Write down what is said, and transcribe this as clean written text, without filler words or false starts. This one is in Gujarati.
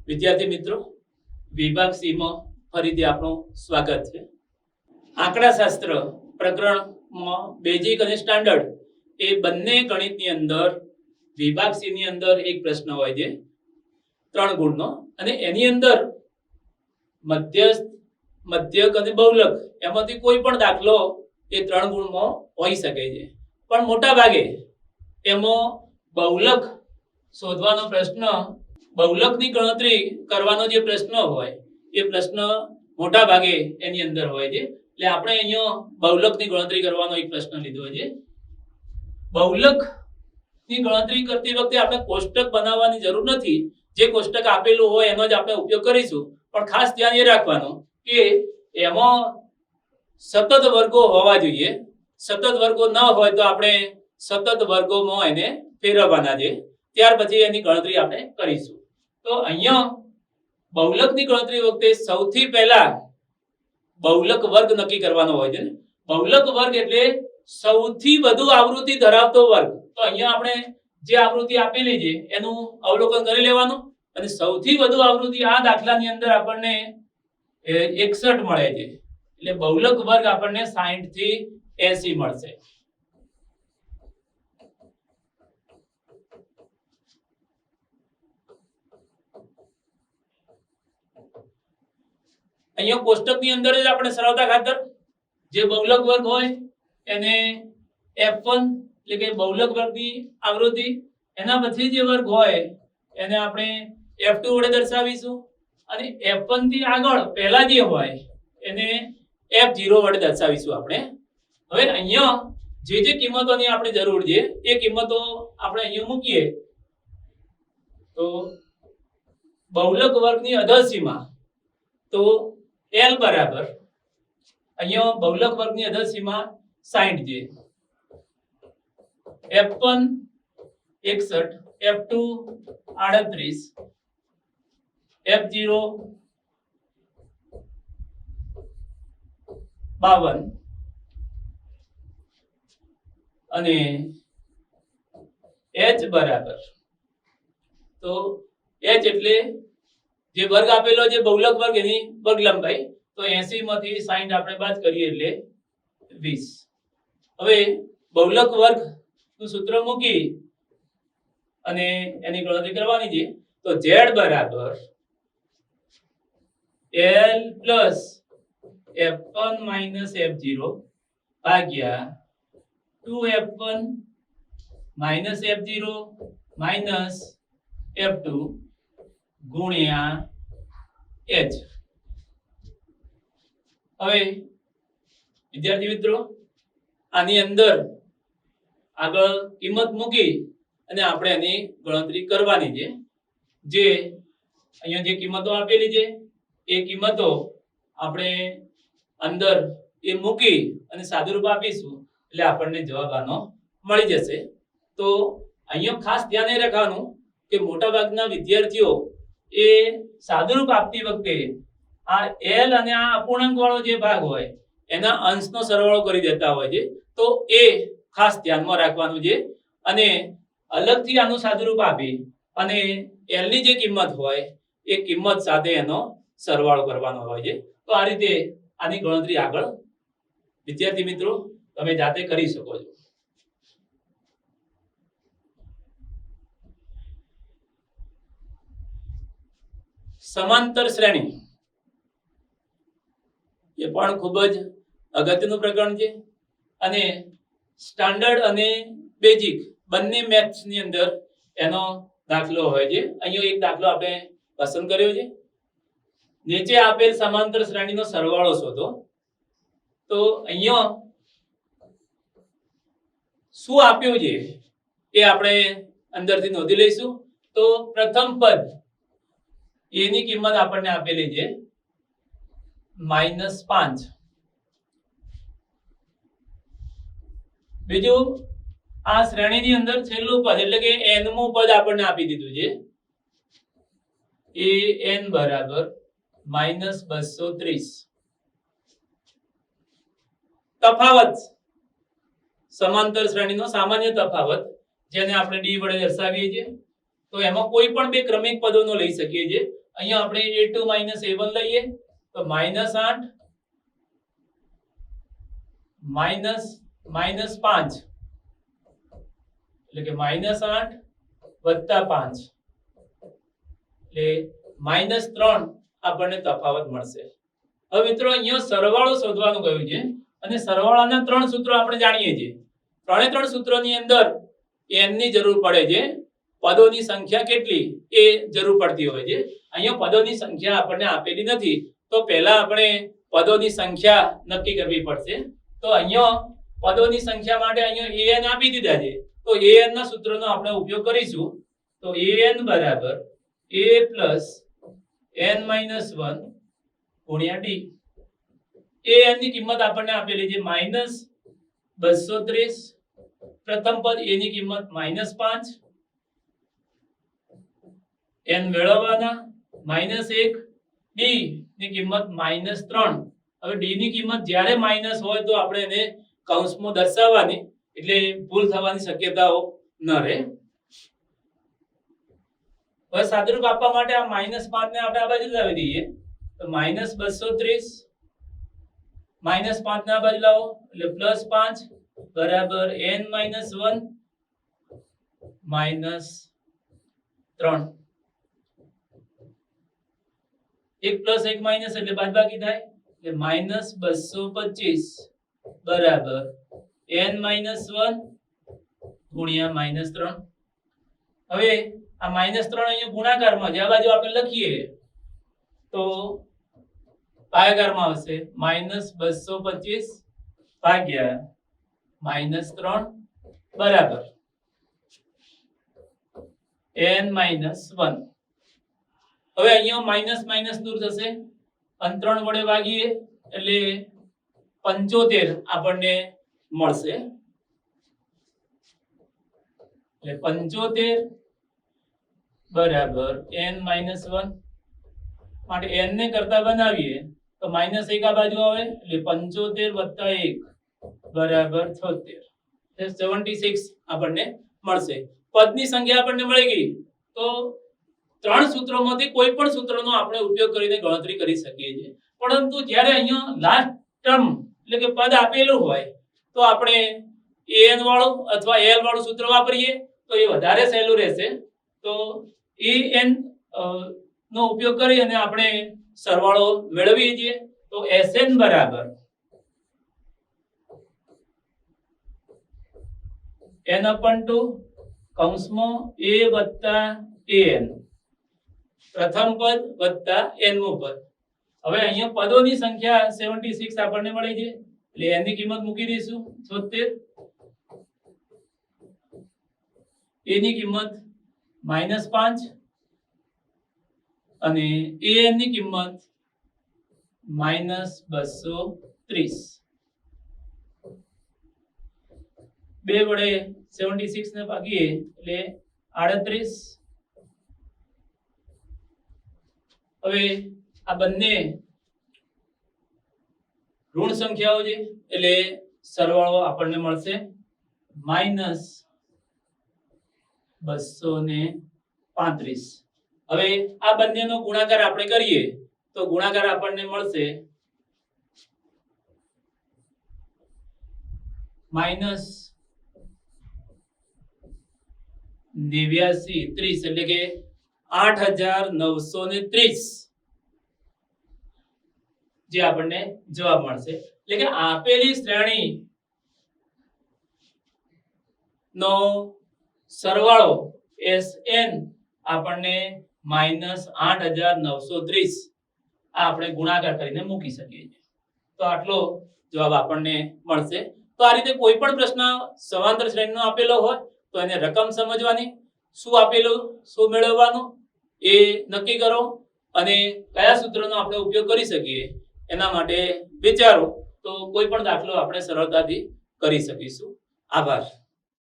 વિદ્યાર્થી મિત્રો, વિભાગ સી માં ફરીથી આપનું સ્વાગત છે. આંકડાશાસ્ત્ર પ્રકરણમાં બેઝિક અને સ્ટાન્ડર્ડ એ બંને ગણિતની અંદર વિભાગ સી ની અંદર એક પ્રશ્ન હોય છે 3 ગુણનો, અને એની અંદર મધ્યસ્થ, મધ્યક અને બહુલક એમાંથી કોઈ પણ દાખલો એ 3 ગુણમાં હોઈ શકે છે. પણ મોટા ભાગે એમાં બહુલક શોધવાનો પ્રશ્ન, બહુલકની ગણતરી કરવાનો જે પ્રશ્ન હોય એ પ્રશ્ન મોટા ભાગે એની અંદર હોય છે. એટલે આપણે અહીંયા બહુલકની ગણતરી કરવાનો એક પ્રશ્ન લીધો છે. બહુલકની ગણતરી કરતી વખતે આપણે કોષ્ટક બનાવવાની જરૂર નથી. જે કોષ્ટક આપેલું હોય એનો જ આપણે ઉપયોગ કરીશું. પણ ખાસ ધ્યાન એ રાખવાનું કે એમાં સતત વર્ગો હોવા જોઈએ. સતત વર્ગો ન હોય તો આપણે સતત વર્ગોમાં એને ફેરવવાના છે. ત્યાર પછી એની ગણતરી આપણે કરીશું. તો અહીંયા બહુલકની ગણતરી વખતે સૌથી પહેલા બહુલક વર્ગ નક્કી કરવાનો હોય છે. બહુલક વર્ગ એટલે સૌથી વધુ આવૃત્તિ ધરાવતો વર્ગ. તો અહીંયા આપણે જે આવૃત્તિ આપેલી છે એનું અવલોકન કરી લેવાનું, અને સૌથી વધુ આવૃત્તિ આ દાખલાની અંદર આપણને 61 મળે છે. એટલે બહુલક વર્ગ આપણને 60 થી 80 મળશે. અહીંયા કોષ્ટકની અંદર જ આપણે સરળતા ખાતર જે બહુલક વર્ગ હોય એને f1 એટલે કે બહુલક વર્ગની આવૃત્તિ, એના પછી જે વર્ગ હોય એને આપણે f2 વડે દર્શાવીશું, અને f1 થી આગળ પહેલા જે હોય એને f0 વડે દર્શાવીશું આપણે. હવે અહીંયા જે કિંમતોની આપણે જરૂર છે એ કિંમતો આપણે અહીંયા મૂકીએ તો બહુલક વર્ગની અધરસીમા તો L બરાબર અહીંયા બહુલક વર્ગની અધરસીમા 60 છે. f1 61, f2 38, f0 52 અને h બરાબર, તો h એટલે જે વર્ગ આપેલો છે બહુલક વર્ગ એની વર્ગ લંબાઈ, તો 80 માંથી 60 આપણે બાદ કરીએ એટલે 20. હવે બહુલક વર્ગ નું સૂત્ર મૂકી અને એની ગણતરી કરવાની છે. તો z બરાબર L plus f1 minus f0 ભાગ્યા 2f1 minus f0 minus f2 ગુણ્યા h. હવે વિદ્યાર્થી મિત્રો, આની અંદર આગળ કિંમત મૂકી અને આપણે એની ગણતરી કરવાની છે. જે અહીંયા જે કિંમતો આપેલી છે એ કિંમતો આપણે અંદર એ મૂકી અને સાદુરૂપ આપીશું એટલે આપણને જવાબ આનો મળી જશે. તો અહીંયા ખાસ ધ્યાન એ રાખવાનું કે મોટા ભાગના વિદ્યાર્થીઓ એ સાદુરૂપ આપતી વખતે આ L અને આ અપૂર્ણાંક વાળો જે ભાગ હોય એના અંશનો સરવાળો કરી દેતા હોય છે. તો એ ખાસ ધ્યાનમાં રાખવાનું છે, અને અલગથી આનું સાદુરૂપ આપી અને L ની જે કિંમત હોય એ કિંમત સાથે એનો સરવાળો કરવાનો હોય છે. તો આ રીતે આની ગણતરી આગળ વિદ્યાર્થી મિત્રો તમે જાતે કરી શકો છો. સમાંતર શ્રેણી એ પણ ખૂબ જ અગત્યનું પ્રકરણ છે, અને સ્ટાન્ડર્ડ અને બેઝિક બંને મેથ્સ ની અંદર એનો દાખલો હોય છે. અહીંયા એક દાખલો આપણે પસંદ કર્યો છે. નીચે આપેલ સમાંતર શ્રેણીનો સરવાળો શોધો. તો અહીંયા શું આપ્યું છે એ આપણે અંદરથી નોંધી લઈશું. તો પ્રથમ પદ એની કિંમત આપણને આપેલી છે -5. બીજું આ શ્રેણીની અંદર છેલ્લું પદ એટલે કે n મું પદ આપણને આપી દીધું છે એ n બરાબર -230. તફાવત, સમાંતર શ્રેણીનો સામાન્ય તફાવત જેને આપણે d વડે દર્શાવીએ છીએ. તો એમાં કોઈ પણ બે ક્રમિક પદોનો લઈ શકીએ છીએ અહીંયા આપણે a2 a1 લઈએ તો -8 -5 એટલે કે -8 + 5 એટલે -3 આપણને તફાવત મળશે. હવે મિત્રો અહીંયા સરવાળો શોધવાનું કહ્યું છે અને સરવાળાના 3 સૂત્રો આપણે જાણીએ છીએ. ત્રણે 3 સૂત્રોની અંદર n ની જરૂર પડે છે. પદોની સંખ્યા કેટલી એ જરૂર પડતી હોય છે. અહીંયા પદોની સંખ્યા આપણને આપેલી નથી તો પહેલા આપણે પદોની સંખ્યા નક્કી કરવી પડશે. તો અહીંયા પદોની સંખ્યા માટે અહીંયા an આપી દીધા છે તો an ના સૂત્રનો આપણે ઉપયોગ કરીશું. તો an બરાબર a plus n minus 1 ગુણ્યા d. an ની કિંમત આપણને આપેલી છે -230. પ્રથમ પદ a ની કિંમત -5, n મેળવવાના -1, d ની કિંમત -3. હવે d ની કિંમત જ્યારે માઈનસ હોય તો આપણે એને કૌંસમાં દર્શાવવાની એટલે ભૂલ થવાની શક્યતાઓ ન રહે. હવે સાદુરૂપ આપવા માટે આ -5 ને આપણે આ બાજુ લાવી દઈએ તો -230 -5 ના બાજુ લાવો એટલે +5 બરાબર n - 1 -3. 1 + 1 માઈનસ એટલે બાદબાકી થાય એટલે -225 બરાબર n - 1 ગુણ્યા -3. હવે આ -3 અહીંયા ગુણાકારમાં જે આ બાજુ આપણે લખીએ તો ભાગાકારમાં આવશે -225 ભાગ્યા -3 બરાબર n - 1. હવે અહીંયા માઈનસ માઈનસ દૂર થશે અને 3 વડે ભાગીએ એટલે 75 આપણને મળશે. એટલે 75 બરાબર n - 1. માટે n ને કરતા બનાવીએ તો -1 આ બાજુ આવે એટલે 75 + 1 બરાબર 76. 76 આપણને મળશે. પદની સંખ્યા આપણને મળી ગઈ તો 3 સૂત્રોમાંથી કોઈ પણ સૂત્રનો આપણે ઉપયોગ કરીને ગણતરી કરી શકીએ છીએ. પરંતુ જ્યારે અહીંયા લાસ્ટ ટર્મ એટલે કે પદ આપેલું હોય તો આપણે an વાળું અથવા al વાળું સૂત્ર વાપરીએ તો એ વધારે સહેલું રહેશે. તો an નો ઉપયોગ કરી અને આપણે સરવાળો મેળવીએ છીએ તો Sn બરાબર n/2 કૌંસમાં a વત્તા an પ્રથમ પદ વત્તા n મું પદ. હવે અહીંયા પદોની સંખ્યા 76 આપણને મળી છે એટલે n ની કિંમત મૂકી દઈશું 76. a ની કિંમત -5 અને an ની કિંમત -230. 2 વડે 76 ને ભાગીએ એટલે 38. હવે આ બંને ઋણ સંખ્યાઓ છે એટલે સરવાળો આપણને મળશે -235. હવે આ બંનેનો ગુણાકાર આપણે કરીએ તો ગુણાકાર આપણને મળશે -8930 એટલે કે 8930 જે આપણને જવાબ મળશે. એટલે કે આપેલી શ્રેણી નો સરવાળો Sn આપણને -8930 આ આપણે ગુણાકાર કરીને મૂકી શકીએ છીએ. તો આટલો જવાબ આપણને મળશે. તો આ રીતે કોઈ પણ પ્રશ્ન સમાંતર શ્રેણીનો આપેલો હોય તો એને રકમ સમજવાની, શું આપેલું શું મેળવવાનું એ નક્કી કરો અને કયા સૂત્રનો આપણે ઉપયોગ કરી શકીએ એના માટે વિચારો તો કોઈ પણ દાખલો આપણે સરળતાથી કરી શકીશું. આભાર.